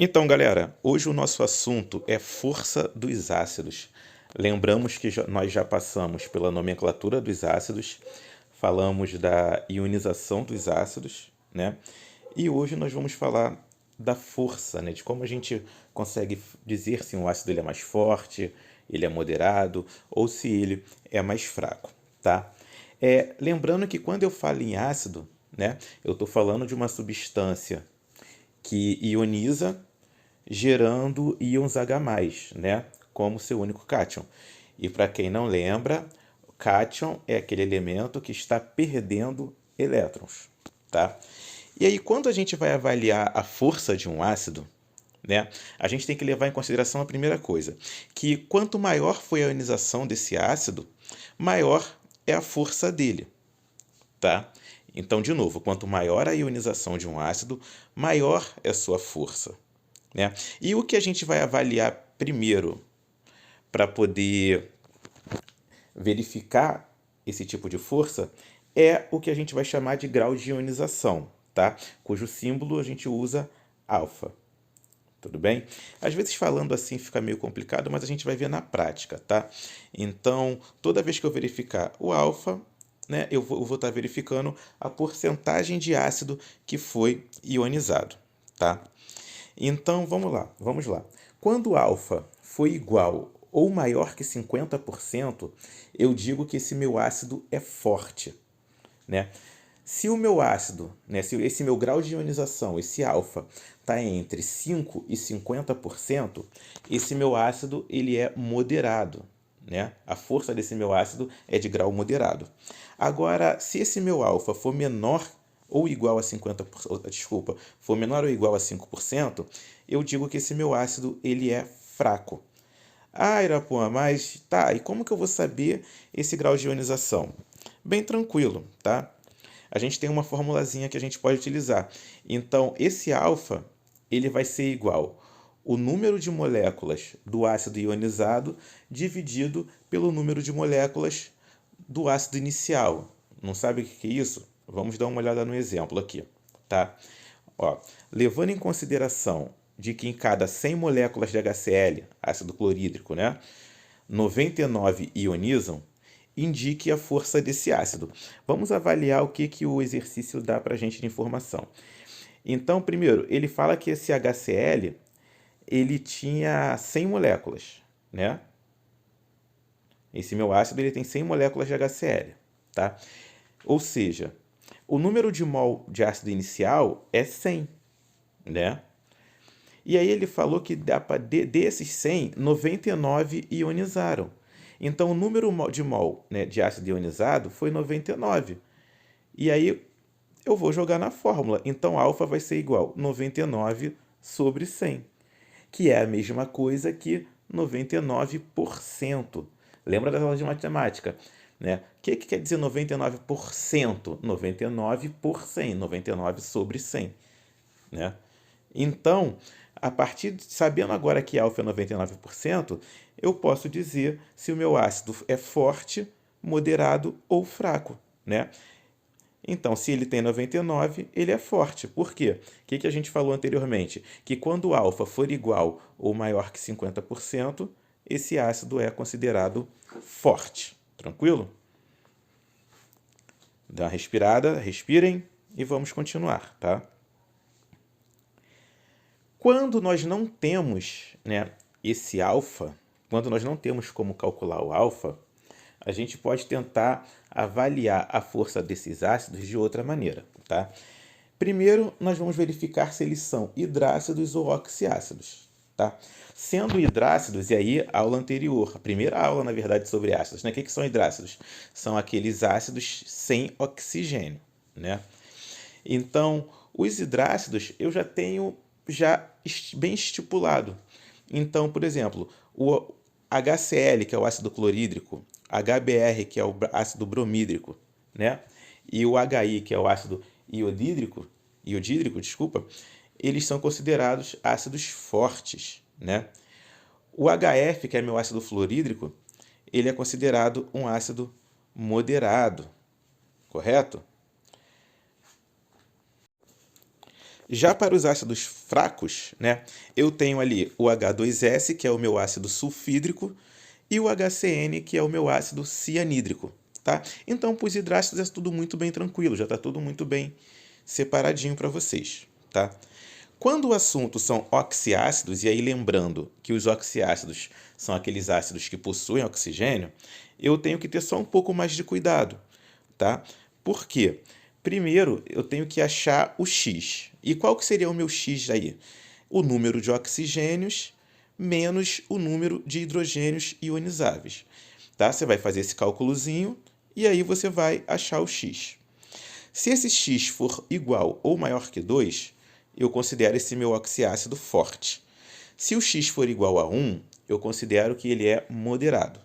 Então, galera, hoje o nosso assunto é força dos ácidos. Lembramos que nós já passamos pela nomenclatura dos ácidos, falamos da ionização dos ácidos, né? E hoje nós vamos falar da força, né? De como a gente consegue dizer se um ácido ele é mais forte, ele é moderado ou se ele é mais fraco, tá? Lembrando que quando eu falo em ácido, né, eu estou falando de uma substância que ioniza gerando íons H+, né? Como seu único cátion. E para quem não lembra, cátion é aquele elemento que está perdendo elétrons, tá? E aí, quando a gente vai avaliar a força de um ácido, né, a gente tem que levar em consideração a primeira coisa, que quanto maior foi a ionização desse ácido, maior é a força dele, tá? Então, de novo, quanto maior a ionização de um ácido, maior é a sua força, né? E o que a gente vai avaliar primeiro para poder verificar esse tipo de força é o que a gente vai chamar de grau de ionização, tá? Cujo símbolo a gente usa alfa. Tudo bem? Às vezes falando assim fica meio complicado, mas a gente vai ver na prática, tá? Então, toda vez que eu verificar o alfa, né, eu vou estar verificando a porcentagem de ácido que foi ionizado, tá? Então, vamos lá. Quando alfa for igual ou maior que 50%, eu digo que esse meu ácido é forte, né? Se o meu ácido, né, se esse meu grau de ionização, esse alfa, está entre 5 e 50%, esse meu ácido ele é moderado, né? A força desse meu ácido é de grau moderado. Agora, se esse meu alfa for menor ou igual a 50%, desculpa, for menor ou igual a 5%, eu digo que esse meu ácido ele é fraco. Ah, Irapuã, mas tá, e como que eu vou saber esse grau de ionização? Bem tranquilo, tá? A gente tem uma formulazinha que a gente pode utilizar. Então, esse alfa, ele vai ser igual o número de moléculas do ácido ionizado dividido pelo número de moléculas do ácido inicial. Não sabe o que é isso? Vamos dar uma olhada no exemplo aqui, tá? Ó, levando em consideração de que em cada 100 moléculas de HCl, ácido clorídrico, né, 99 ionizam, indique a força desse ácido. Vamos avaliar o que o exercício dá para a gente de informação. Então, primeiro, ele fala que esse HCl ele tinha 100 moléculas, né? Esse meu ácido ele tem 100 moléculas de HCl, tá? Ou seja, o número de mol de ácido inicial é 100, né? E aí ele falou que desses 100, 99 ionizaram. Então o número de mol, né, de ácido ionizado foi 99. E aí eu vou jogar na fórmula. Então alfa vai ser igual a 99 sobre 100, que é a mesma coisa que 99%. Lembra das aulas de matemática, né? O que quer dizer 99%? 99 por 100, 99 sobre 100, né? Então, a partir sabendo agora que alfa é 99%, eu posso dizer se o meu ácido é forte, moderado ou fraco, né? Então, se ele tem 99, ele é forte. Por quê? O que a gente falou anteriormente? Que quando o alfa for igual ou maior que 50%, esse ácido é considerado forte. Tranquilo? Dá uma respirada, respirem e vamos continuar, tá? Quando nós não temos, né, esse alfa, quando nós não temos como calcular o alfa, a gente pode tentar avaliar a força desses ácidos de outra maneira, tá? Primeiro, nós vamos verificar se eles são hidrácidos ou oxiácidos, tá? Sendo hidrácidos, e aí aula anterior, a primeira aula, na verdade, sobre ácidos, né? O que são hidrácidos? São aqueles ácidos sem oxigênio, né? Então, os hidrácidos eu já tenho bem estipulado. Então, por exemplo, o HCl, que é o ácido clorídrico, HBr, que é o ácido bromídrico, né? E o HI, que é o ácido iodídrico, desculpa, eles são considerados ácidos fortes, né? O HF, que é meu ácido fluorídrico, ele é considerado um ácido moderado, correto? Já para os ácidos fracos, né, eu tenho ali o H2S, que é o meu ácido sulfídrico, e o HCN, que é o meu ácido cianídrico, tá? Então, para os hidrácidos é tudo muito bem tranquilo, já está tudo muito bem separadinho para vocês, tá? Quando o assunto são oxiácidos, e aí lembrando que os oxiácidos são aqueles ácidos que possuem oxigênio, eu tenho que ter só um pouco mais de cuidado, tá? Por quê? Primeiro, eu tenho que achar o X. E qual que seria o meu X aí? O número de oxigênios menos o número de hidrogênios ionizáveis. Tá? Você vai fazer esse cálculozinho e aí você vai achar o X. Se esse X for igual ou maior que 2, eu considero esse meu oxiácido forte. Se o X for igual a 1, eu considero que ele é moderado.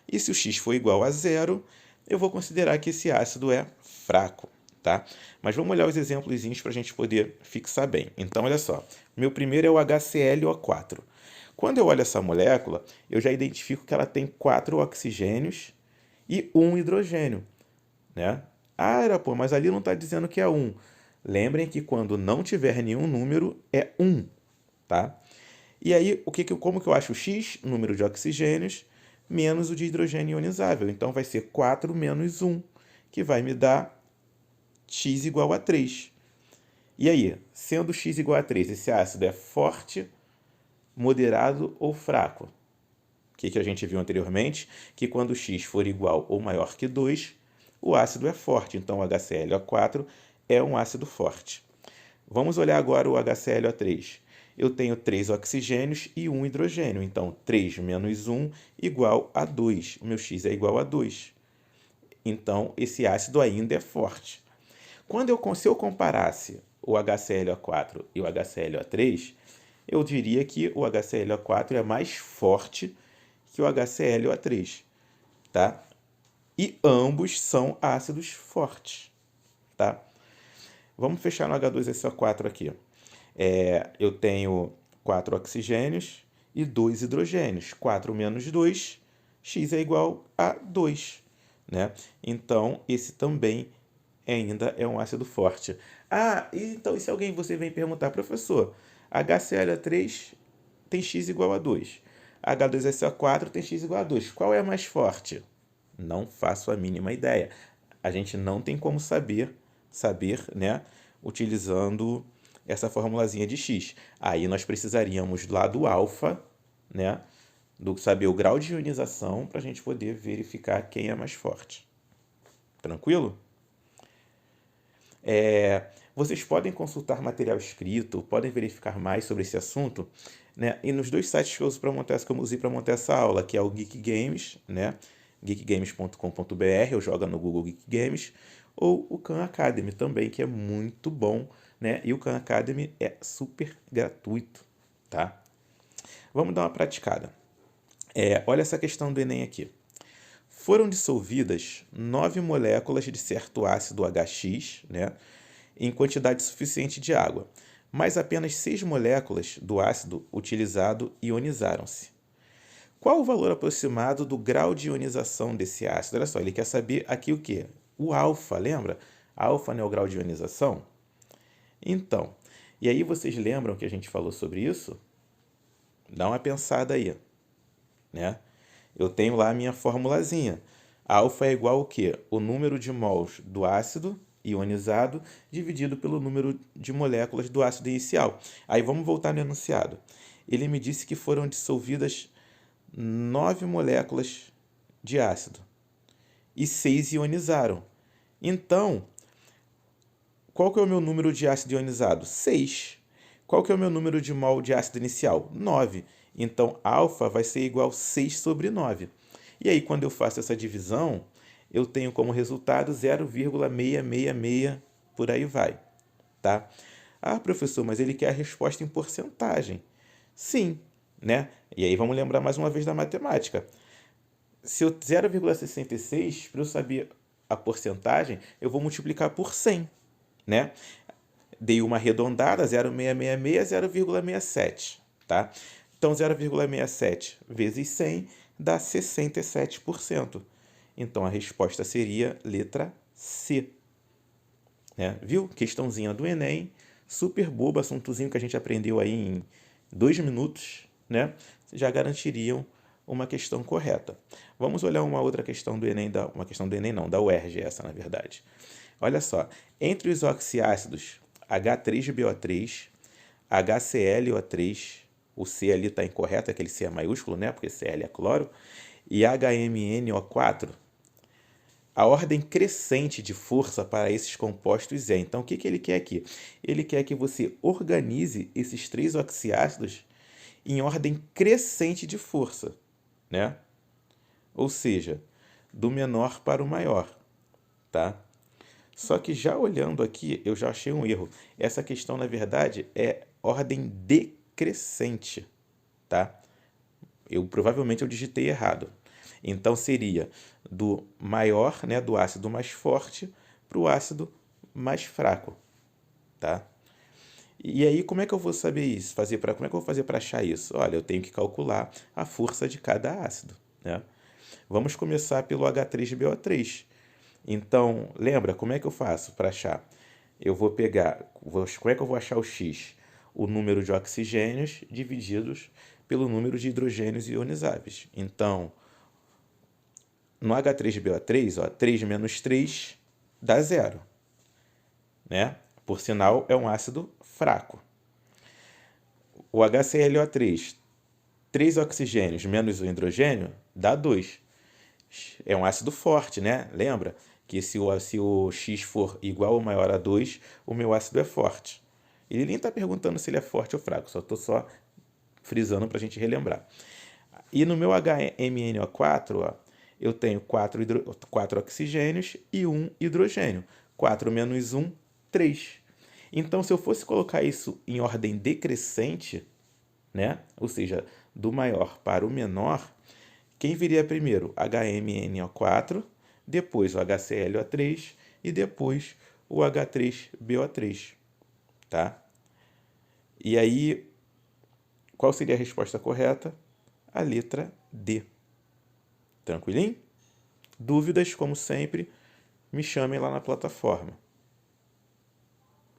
E se o X for igual a 0, eu vou considerar que esse ácido é fraco, tá? Mas vamos olhar os exemplos para a gente poder fixar bem. Então, olha só. Meu primeiro é o HClO4. Quando eu olho essa molécula, eu já identifico que ela tem 4 oxigênios e 1 hidrogênio, né? Pô, mas ali não está dizendo que é 1. Lembrem que quando não tiver nenhum número, é 1, tá? E aí, como que eu acho o X? Número de oxigênios menos o de hidrogênio ionizável. Então, vai ser 4 menos 1, que vai me dar X igual a 3. E aí, sendo X igual a 3, esse ácido é forte, moderado ou fraco? O que a gente viu anteriormente? Que quando o X for igual ou maior que 2, o ácido é forte. Então, o HClO4 é um ácido forte. Vamos olhar agora o HClO3. Eu tenho 3 oxigênios e 1 hidrogênio. Então, 3 menos 1 igual a 2. O meu X é igual a 2. Então, esse ácido ainda é forte. Se eu comparasse o HClO4 e o HClO3, eu diria que o HClO4 é mais forte que o HClO3, tá? E ambos são ácidos fortes, tá? Vamos fechar no H2SO4 aqui. Eu tenho 4 oxigênios e 2 hidrogênios. 4 menos 2, X é igual a 2, né? Então, esse também ainda é um ácido forte. Então, e se você vem perguntar, professor, HClO3 tem X igual a 2. H2SO4 tem X igual a 2. Qual é mais forte? Não faço a mínima ideia. A gente não tem como saber, né, utilizando essa formulazinha de X. Aí nós precisaríamos lá do alfa, né, saber o grau de ionização para a gente poder verificar quem é mais forte. Tranquilo? Vocês podem consultar material escrito, podem verificar mais sobre esse assunto, né? E nos 2 sites que eu usei para montar essa aula, que é o Geek Games, né? geekgames.com.br, ou joga no Google Geek Games, ou o Khan Academy também, que é muito bom, né? E o Khan Academy é super gratuito, tá? Vamos dar uma praticada. Olha essa questão do Enem aqui. Foram dissolvidas 9 moléculas de certo ácido HX, né, em quantidade suficiente de água, mas apenas 6 moléculas do ácido utilizado ionizaram-se. Qual o valor aproximado do grau de ionização desse ácido? Olha só, ele quer saber aqui o quê? O alfa, lembra? Alfa não é o grau de ionização? Então, e aí vocês lembram que a gente falou sobre isso? Dá uma pensada aí, né? Eu tenho lá a minha formulazinha. Alfa é igual ao quê? O número de mols do ácido ionizado dividido pelo número de moléculas do ácido inicial. Aí vamos voltar no enunciado. Ele me disse que foram dissolvidas 9 moléculas de ácido e 6 ionizaram. Então, qual que é o meu número de ácido ionizado? 6. Qual que é o meu número de mol de ácido inicial? 9. Então, alfa vai ser igual a 6 sobre 9. E aí, quando eu faço essa divisão, eu tenho como resultado 0,666, por aí vai, tá? Professor, mas ele quer a resposta em porcentagem. Sim, né? E aí vamos lembrar mais uma vez da matemática. Se eu 0,66, para eu saber a porcentagem, eu vou multiplicar por 100, né? Dei uma arredondada, 0,666 é 0,67, tá? Então, 0,67 vezes 100 dá 67%. Então, a resposta seria letra C. Né? Viu? Questãozinha do Enem super bobo, assuntozinho que a gente aprendeu aí em 2 minutos, né? Já garantiriam uma questão correta. Vamos olhar uma outra questão do Enem, uma questão do Enem não, da UERJ essa, na verdade. Olha só, entre os oxiácidos H3BO3, HClO3, o C ali está incorreto, aquele C é maiúsculo, né? Porque Cl é cloro, e HMNO4, a ordem crescente de força para esses compostos é. Então, o que ele quer aqui? Ele quer que você organize esses 3 oxiácidos em ordem crescente de força, né? Ou seja, do menor para o maior, tá? Só que já olhando aqui, eu já achei um erro. Essa questão, na verdade, é ordem decrescente, tá? Provavelmente eu digitei errado. Então seria do maior, né, do ácido mais forte para o ácido mais fraco, tá? E aí como é que eu vou saber isso? Como é que eu vou fazer para achar isso? Olha, eu tenho que calcular a força de cada ácido, né? Vamos começar pelo H3BO3. Então, lembra como é que eu faço para achar? Eu vou pegar, como é que eu vou achar o X? O número de oxigênios divididos pelo número de hidrogênios ionizáveis. Então, no H3BO3, ó, 3 menos 3 dá 0, né? Por sinal, é um ácido fraco. O HClO3, 3 oxigênios menos um hidrogênio, dá 2. É um ácido forte, né? Lembra que se o X for igual ou maior a 2, o meu ácido é forte. Ele nem está perguntando se ele é forte ou fraco, só frisando para a gente relembrar. E no meu HMNO4, ó, eu tenho 4 oxigênios e 1 hidrogênio. 4 menos 1, 3. Então, se eu fosse colocar isso em ordem decrescente, né? Ou seja, do maior para o menor, quem viria primeiro? HMNO4, depois o HClO3 e depois o H3BO3, tá? E aí, qual seria a resposta correta? A letra D. Tranquilinho? Dúvidas, como sempre, me chamem lá na plataforma.